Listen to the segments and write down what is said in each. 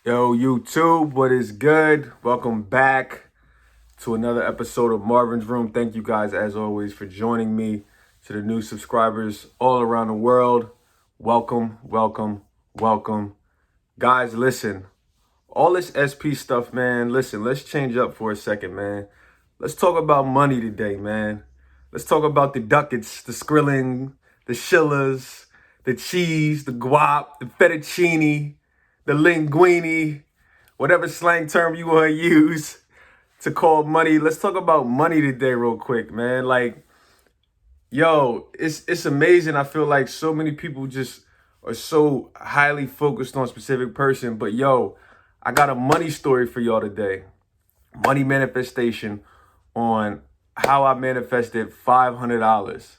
Yo, YouTube, what is good? Welcome back to another episode of Marvin's Room. Thank you guys, as always, for joining me. To the new subscribers all around the world, welcome, welcome, welcome. Guys, listen, all this SP stuff, man, listen, let's change up for a second, man. Let's talk about money today, man. Let's talk about the ducats, the skrilling, the shillas, the cheese, the guap, the fettuccine, the linguine, whatever slang term you want to use to call money. Let's talk about money today real quick, man. Like, yo, it's amazing. I feel like so many people just are so highly focused on a specific person. But yo, I got a money story for y'all today. Money manifestation on how I manifested $500.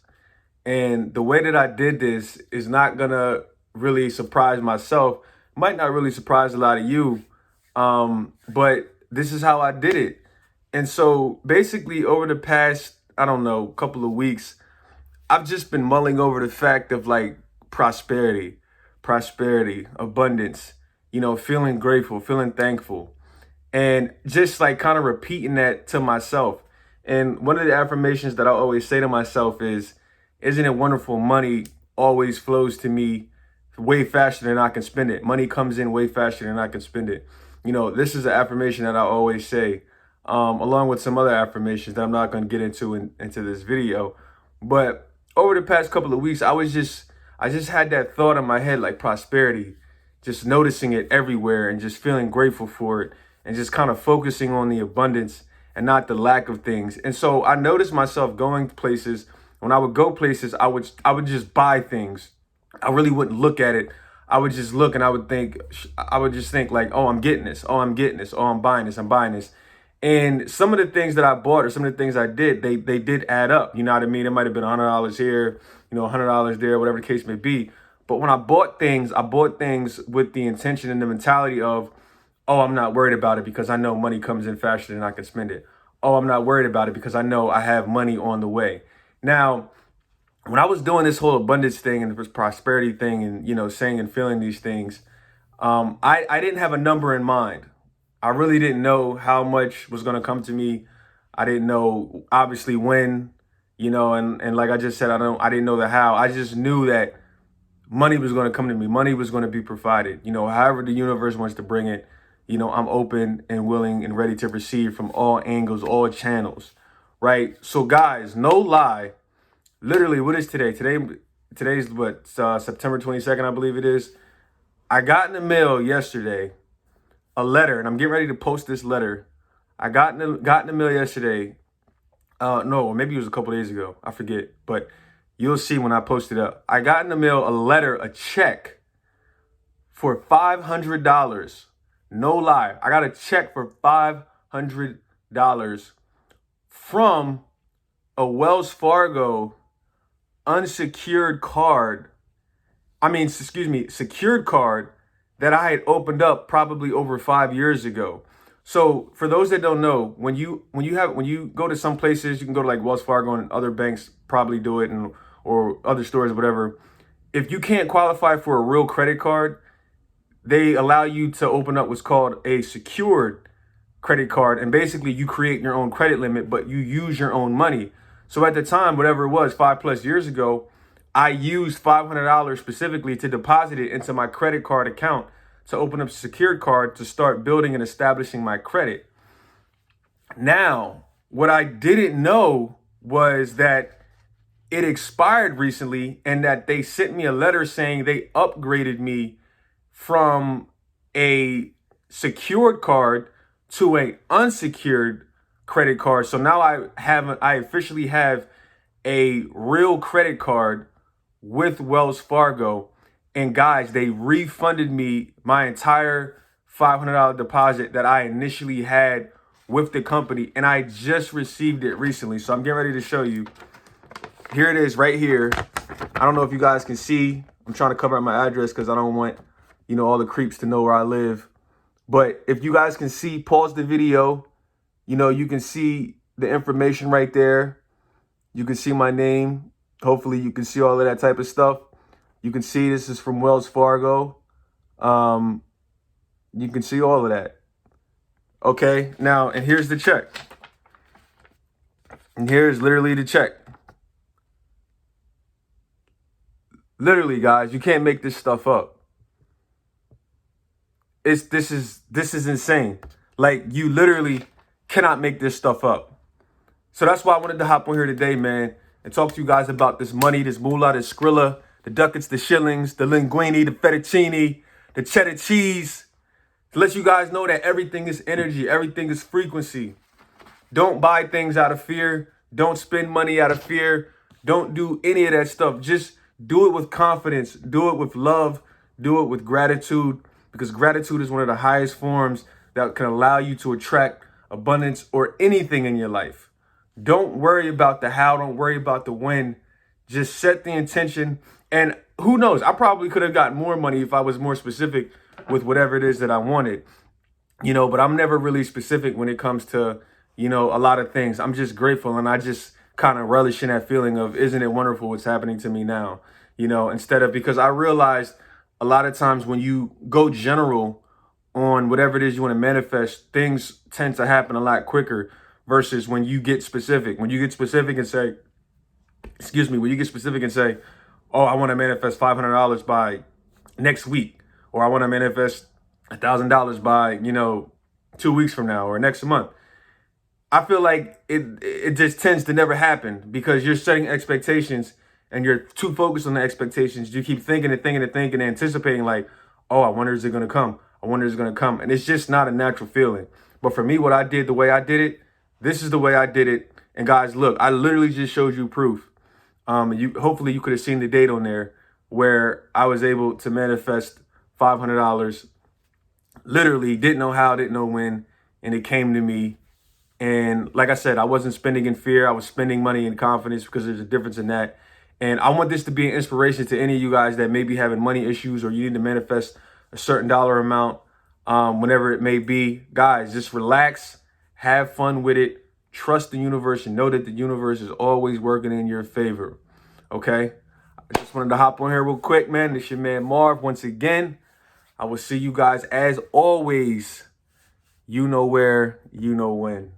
And the way that I did this is not gonna really surprise myself. Might not really surprise a lot of you. But this is how I did it. And so basically over the past, I don't know, couple of weeks, I've just been mulling over the fact of like prosperity, abundance, feeling grateful, feeling thankful, and just like kind of repeating that to myself. And one of the affirmations that I always say to myself is, isn't it wonderful? Money always flows to me way faster than I can spend it. Money comes in way faster than I can spend it. This is an affirmation that I always say, along with some other affirmations that I'm not going to get into this video. But over the past couple of weeks, I just had that thought in my head, like prosperity, just noticing it everywhere and just feeling grateful for it and just kind of focusing on the abundance and not the lack of things. And so I noticed myself going places. When I would go places, I would just buy things. I really wouldn't look at it. I would just look and I would just think like, oh, I'm getting this. Oh, I'm getting this. Oh, I'm buying this. I'm buying this. And some of the things that I bought or some of the things I did, they did add up. You know what I mean? It might have been $100 here, $100 there, whatever the case may be. But when I bought things with the intention and the mentality of, oh, I'm not worried about it because I know money comes in faster than I can spend it. Oh, I'm not worried about it because I know I have money on the way. Now, when I was doing this whole abundance thing and this prosperity thing and, saying and feeling these things, I didn't have a number in mind. I really didn't know how much was going to come to me. I didn't know, obviously, when, and like I just said, I didn't know the how. I just knew that money was going to come to me. Money was going to be provided. However the universe wants to bring it, I'm open and willing and ready to receive from all angles, all channels, right? So guys, no lie, literally, what is today? Today's what, September 22nd, I believe it is. I got in the mail yesterday a letter, and I'm getting ready to post this letter. I got in the mail yesterday. No, maybe it was a couple days ago. I forget, but you'll see when I post it up. I got in the mail a letter, a check for $500. No lie. I got a check for $500 from a Wells Fargo unsecured card. Secured card that I had opened up probably over 5 years ago. So for those that don't know, when you go to some places, you can go to like Wells Fargo and other banks probably do it, or other stores, whatever. If you can't qualify for a real credit card, they allow you to open up what's called a secured credit card. And basically you create your own credit limit, but you use your own money. So at the time, whatever it was, 5+ years ago, I used $500 specifically to deposit it into my credit card account to open up a secured card to start building and establishing my credit. Now, what I didn't know was that it expired recently and that they sent me a letter saying they upgraded me from a secured card to an unsecured credit card. So now I officially have a real credit card with Wells Fargo. And guys, they refunded me my entire $500 deposit that I initially had with the company. And I just received it recently. So I'm getting ready to show you. Here it is right here. I don't know if you guys can see. I'm trying to cover up my address because I don't want, all the creeps to know where I live. But if you guys can see, pause the video. You can see the information right there. You can see my name. Hopefully you can see all of that type of stuff. You can see this is from Wells Fargo. You can see all of that. Okay, now, and here's the check. And here's literally the check. Literally, guys, you can't make this stuff up. This is insane. Like, you literally cannot make this stuff up. So that's why I wanted to hop on here today, man, and talk to you guys about this money, this moolah, this skrilla, the ducats, the shillings, the linguine, the fettuccine, the cheddar cheese, to let you guys know that everything is energy, everything is frequency. Don't buy things out of fear. Don't spend money out of fear. Don't do any of that stuff. Just do it with confidence. Do it with love. Do it with gratitude, because gratitude is one of the highest forms that can allow you to attract abundance or anything in your life. Don't worry about the how. Don't worry about the when. Just set the intention. And who knows? I probably could have gotten more money if I was more specific with whatever it is that I wanted. But I'm never really specific when it comes to, a lot of things. I'm just grateful, and I just kind of relish in that feeling of, isn't it wonderful what's happening to me now? Instead of, because I realized a lot of times when you go general on whatever it is you want to manifest, things tend to happen a lot quicker versus when you get specific. When you get specific and say, oh, I want to manifest $500 by next week, or I want to manifest $1,000 by, 2 weeks from now or next month. I feel like it just tends to never happen because you're setting expectations and you're too focused on the expectations. You keep thinking and anticipating like, oh, I wonder, is it going to come? I wonder, is it going to come? And it's just not a natural feeling. But for me, what I did, the way I did it, this is the way I did it. And guys, look, I literally just showed you proof. Hopefully you could have seen the date on there where I was able to manifest $500. Literally didn't know how, didn't know when, and it came to me. And like I said, I wasn't spending in fear. I was spending money in confidence, because there's a difference in that. And I want this to be an inspiration to any of you guys that may be having money issues, or you need to manifest a certain dollar amount, whenever it may be. Guys, just relax, have fun with it, trust the universe, and know that the universe is always working in your favor. Okay? I just wanted to hop on here real quick, man. It's your man Marv once again. I will see you guys as always. You know where, you know when.